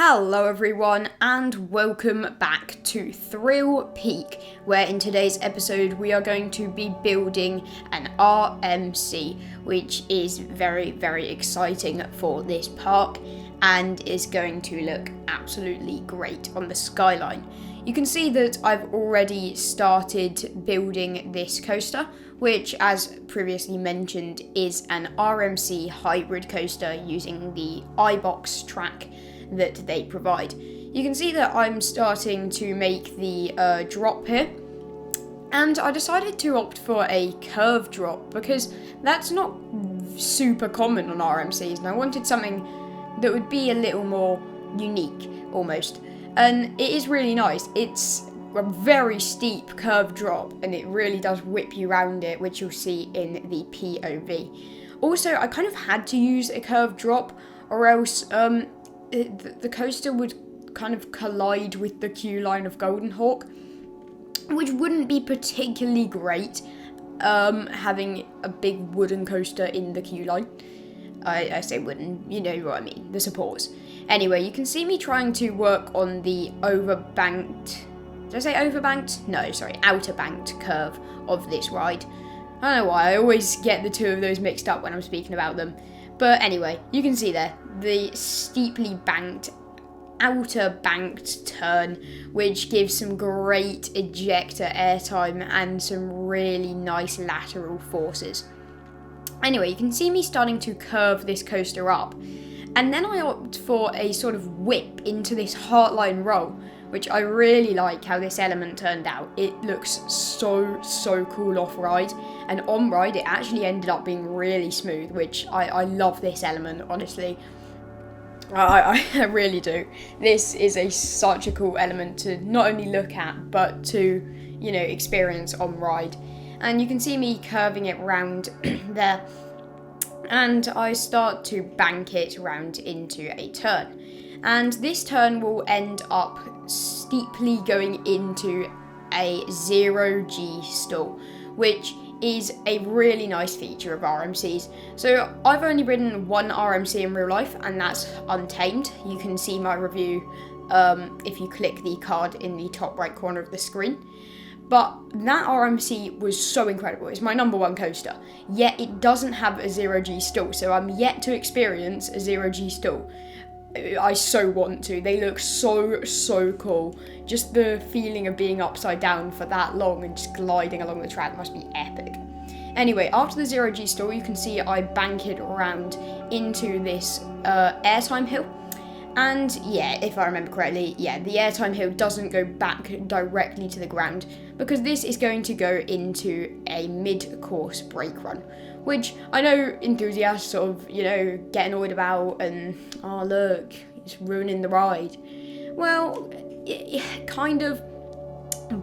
Hello everyone and welcome back to Thrill Peak, where in today's episode we are going to be building an RMC, which is very, very exciting for this park and is going to look absolutely great on the skyline. You can see that I've already started building this coaster, which, as previously mentioned, is an RMC Hybrid Coaster using the iBox track that they provide. You can see that I'm starting to make the drop here, and I decided to opt for a curve drop because that's not super common on RMCs, and I wanted something that would be a little more unique almost. And it is really nice. It's a very steep curve drop and it really does whip you around it, which you'll see in the POV. Also, I kind of had to use a curve drop or else the coaster would kind of collide with the queue line of Golden Hawk, which wouldn't be particularly great, having a big wooden coaster in the queue line. I say wooden, you know what I mean, the supports. Anyway, you can see me trying to work on the overbanked, did I say overbanked? No, sorry, outer banked curve of this ride. I don't know why, I always get the two of those mixed up when I'm speaking about them. But anyway, you can see there, the steeply banked, outer banked turn, which gives some great ejector airtime and some really nice lateral forces. Anyway, you can see me starting to curve this coaster up, and then I opt for a sort of whip into this heartline roll, which I really like how this element turned out. It looks so cool off-ride, and on-ride it actually ended up being really smooth, which I love this element, honestly. I really do. This is such a cool element to not only look at, but to, experience on-ride. And you can see me curving it round there, and I start to bank it round into a turn. And this turn will end up steeply going into a 0G stall, which is a really nice feature of RMCs. So I've only ridden one RMC in real life, and that's Untamed. You can see my review if you click the card in the top right corner of the screen. But that RMC was so incredible. It's my number one coaster. Yet it doesn't have a 0G stall, so I'm yet to experience a 0G stall. I so want to. They look so cool. Just the feeling of being upside down for that long and just gliding along the track must be epic. Anyway, after the 0G stall, you can see I bank it around into this airtime hill. And yeah, if I remember correctly, the airtime hill doesn't go back directly to the ground because this is going to go into a mid-course brake run, which I know enthusiasts sort of, get annoyed about and, oh look, it's ruining the ride. Well, kind of,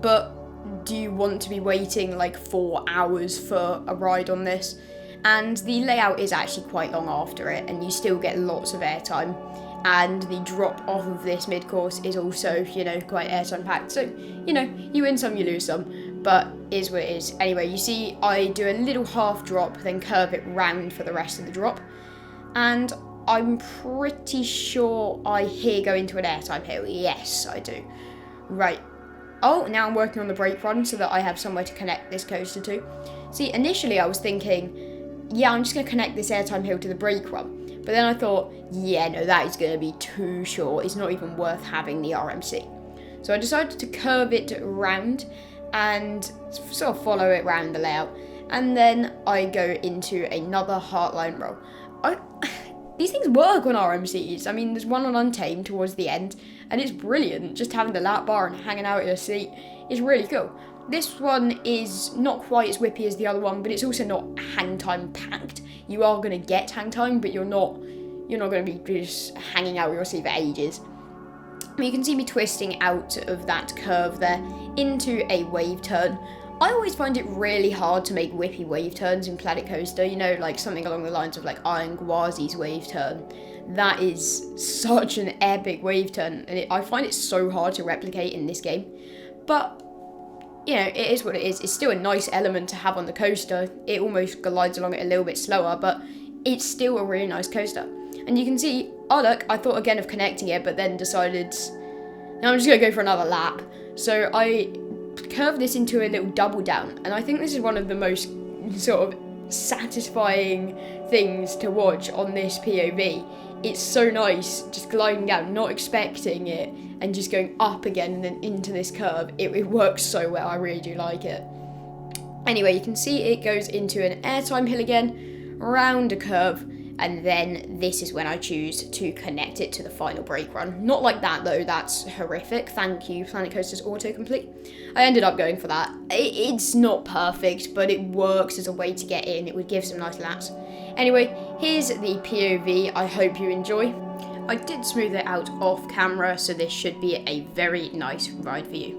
but do you want to be waiting like 4 hours for a ride on this? And the layout is actually quite long after it, and you still get lots of airtime. And the drop off of this mid-course is also, quite airtime packed. So, you win some, you lose some, but is what it is. Anyway, you see I do a little half drop, then curve it round for the rest of the drop. And I'm pretty sure I here go into an airtime hill. Yes, I do. Right. Oh, now I'm working on the brake run so that I have somewhere to connect this coaster to. See, initially I was thinking, I'm just going to connect this airtime hill to the brake run. But then I thought, no, that is going to be too short. It's not even worth having the RMC. So I decided to curve it round and sort of follow it round the layout. And then I go into another heartline roll. These things work on RMCs. I mean, there's one on Untamed towards the end, and it's brilliant. Just having the lap bar and hanging out in a seat is really cool. This one is not quite as whippy as the other one, but it's also not hang time packed. You are going to get hang time, but you're not going to be just hanging out with your seat for ages. You can see me twisting out of that curve there into a wave turn. I always find it really hard to make whippy wave turns in Planet Coaster, like something along the lines of like Iron Gwazi's wave turn. That is such an epic wave turn, and I find it so hard to replicate in this game. But it is what it is. It's still a nice element to have on the coaster. It almost glides along it a little bit slower, but it's still a really nice coaster. And you can see oh look, I thought again of connecting it, but then decided, no, I'm just going to go for another lap. So I curved this into a little double down, and I think this is one of the most sort of satisfying things to watch on this POV. It's so nice just gliding down, not expecting it, and just going up again and then into this curve. It works so well, I really do like it. Anyway, you can see it goes into an airtime hill again, around a curve, and then this is when I choose to connect it to the final brake run. Not like that though, that's horrific. Thank you, Planet Coaster's autocomplete. I ended up going for that. It's not perfect, but it works as a way to get in. It would give some nice laps. Anyway, here's the POV. I hope you enjoy. I did smooth it out off camera, so this should be a very nice ride for you.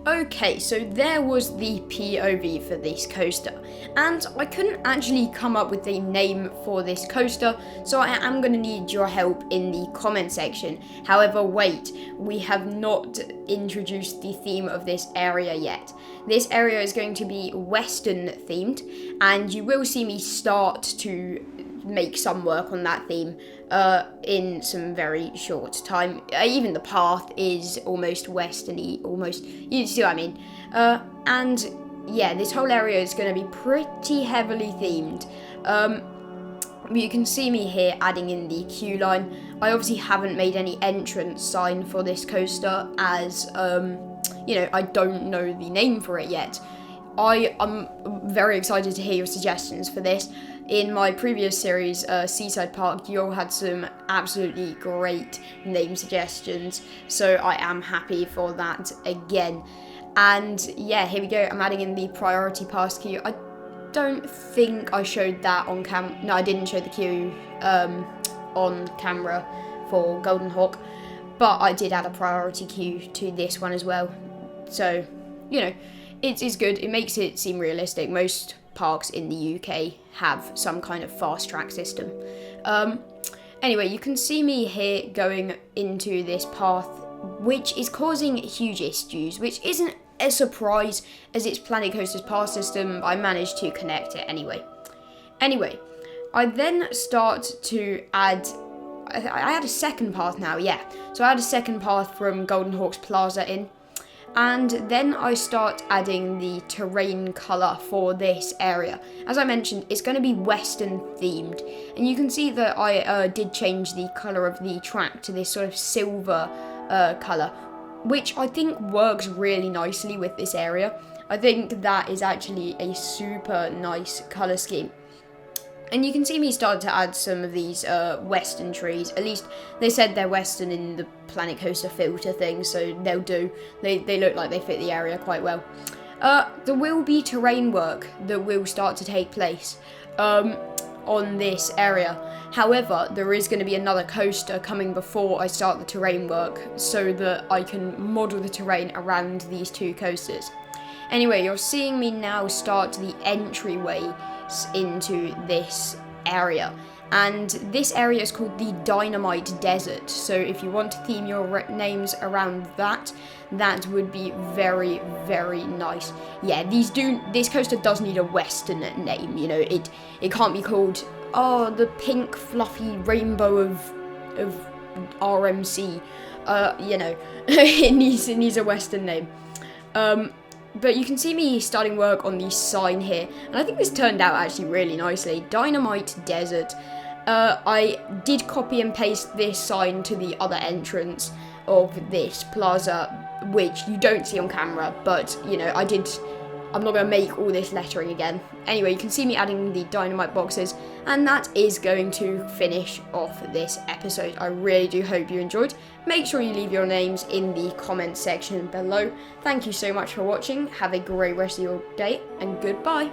Okay, so there was the POV for this coaster, and I couldn't actually come up with a name for this coaster, so I am going to need your help in the comment section. However, wait, we have not introduced the theme of this area yet. This area is going to be Western themed, and you will see me start to make some work on that theme in some very short time. Even the path is almost westerny, almost, you see what I mean. And yeah, this whole area is going to be pretty heavily themed. You can see me here adding in the queue line. I obviously haven't made any entrance sign for this coaster as, you know, I don't know the name for it yet. I am very excited to hear your suggestions for this. In my previous series, Seaside Park, you all had some absolutely great name suggestions, so I am happy for that again. And yeah, here we go. I'm adding in the priority pass queue. I don't think I showed that on no, I didn't show the queue on camera for Golden Hawk, but I did add a priority queue to this one as well. So, you know, it's good. It makes it seem realistic. Most parks in the UK have some kind of fast track system. Anyway, you can see me here going into this path, which is causing huge issues, which isn't a surprise as it's Planet Coaster's path system. I managed to connect it anyway. I then start to add, I add a second path now, yeah. So I add a second path from Golden Hawk's Plaza in. And then I start adding the terrain colour for this area. As I mentioned, it's going to be Western themed. And you can see that I did change the colour of the track to this sort of silver colour, which I think works really nicely with this area. I think that is actually a super nice colour scheme. And you can see me start to add some of these Western trees. At least they said they're Western in the Planet Coaster filter thing, so they'll do. They look like they fit the area quite well. There will be terrain work that will start to take place on this area. However, there is going to be another coaster coming before I start the terrain work, so that I can model the terrain around these two coasters. Anyway, you're seeing me now start the entryway into this area, and this area is called the Dynamite Desert. So if you want to theme your names around that would be very, very nice. Yeah, this coaster does need a Western name. You know, it can't be called the pink fluffy rainbow of RMC. You know, it needs a Western name. But you can see me starting work on the sign here, and I think this turned out actually really nicely. Dynamite Desert. I did copy and paste this sign to the other entrance, of this plaza, which you don't see on camera, but you know, I'm not going to make all this lettering again. Anyway, you can see me adding the dynamite boxes, and that is going to finish off this episode. I really do hope you enjoyed. Make sure you leave your names in the comment section below. Thank you so much for watching. Have a great rest of your day, and goodbye.